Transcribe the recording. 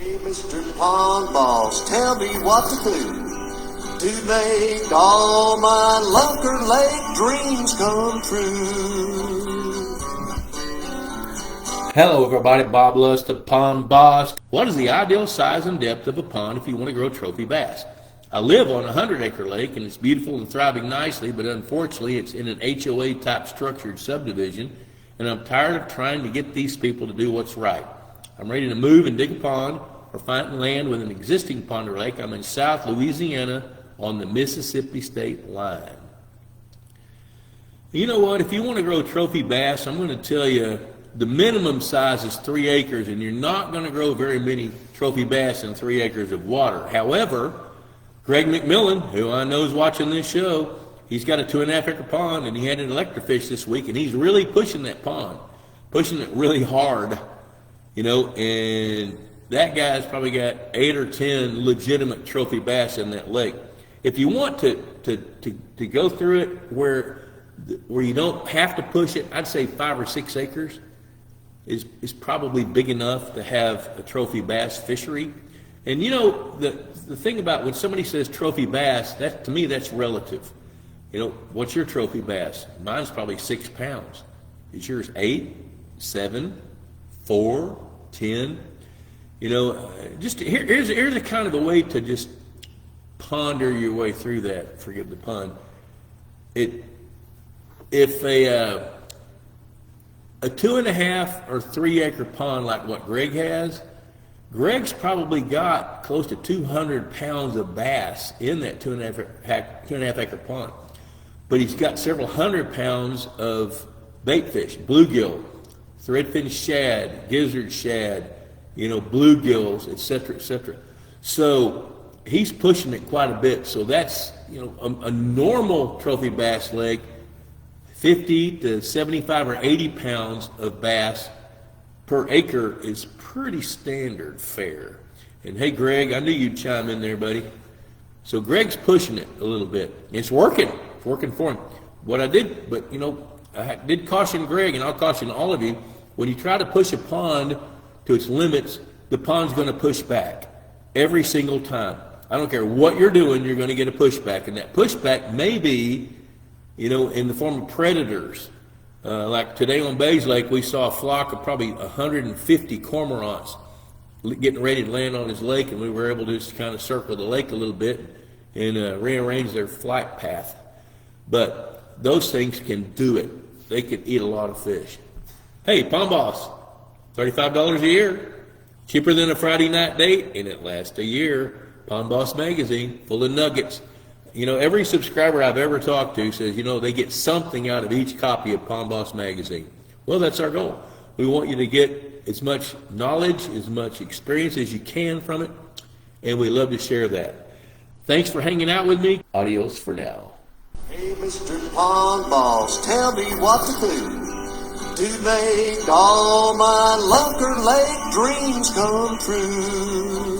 Hey, Mr. Pond Boss, tell me what to do to make all my Lunker Lake dreams come true. Hello everybody, Bob Lust, the Pond Boss. What is the ideal size and depth of a pond if you want to grow trophy bass? I live on a 100-acre lake and it's beautiful and thriving nicely, but unfortunately it's in an HOA type structured subdivision, and I'm tired of trying to get these people to do what's right. I'm ready to move and dig a pond or find land with an existing pond or lake. I'm in South Louisiana on the Mississippi state line. You know what? If you want to grow trophy bass, I'm going to tell you the minimum size is 3 acres, and you're not going to grow very many trophy bass in 3 acres of water. However, Greg McMillan, who I know is watching this show, he's got a 2.5 acre pond, and he had an electrofish this week, and he's really pushing that pond, pushing it really hard, you know, and that guy's probably got 8 or 10 legitimate trophy bass in that lake. If you want to go through it where you don't have to push it, I'd say 5 or 6 acres is probably big enough to have a trophy bass fishery. And you know, the thing about when somebody says trophy bass, that to me that's relative. You know, what's your trophy bass? Mine's probably 6 pounds. Is yours 8, 7, 4, 10? You know, just here's a kind of a way to just ponder your way through that. Forgive the pun. If a 2.5 or 3 acre pond like what Greg has, Greg's probably got close to 200 pounds of bass in that 2.5 acre pond. But he's got several hundred pounds of bait fish, bluegill, threadfin shad, gizzard shad, you know, bluegills, etc., etc. So he's pushing it quite a bit. So that's, you know, a normal trophy bass lake, 50 to 75 or 80 pounds of bass per acre is pretty standard fare. And hey, Greg, I knew you'd chime in there, buddy. So Greg's pushing it a little bit. It's working. It's working for him. What I did, but you know, I did caution Greg, and I'll caution all of you, when you try to push a pond to its limits, the pond's going to push back every single time. I don't care what you're doing, you're going to get a pushback, and that pushback may be, you know, in the form of predators. Like today on Bays Lake, we saw a flock of probably 150 cormorants getting ready to land on his lake, and we were able to just kind of circle the lake a little bit and rearrange their flight path. But those things can do it. They can eat a lot of fish. Hey, Pond Boss, $35 a year, cheaper than a Friday night date, and it lasts a year. Pond Boss magazine, full of nuggets. You know, every subscriber I've ever talked to says, you know, they get something out of each copy of Pond Boss magazine. Well, that's our goal. We want you to get as much knowledge, as much experience as you can from it, and we love to share that. Thanks for hanging out with me. Adios for now. Hey, Mr. Pond Boss, tell me what to do to make all my Lunker Lake dreams come true.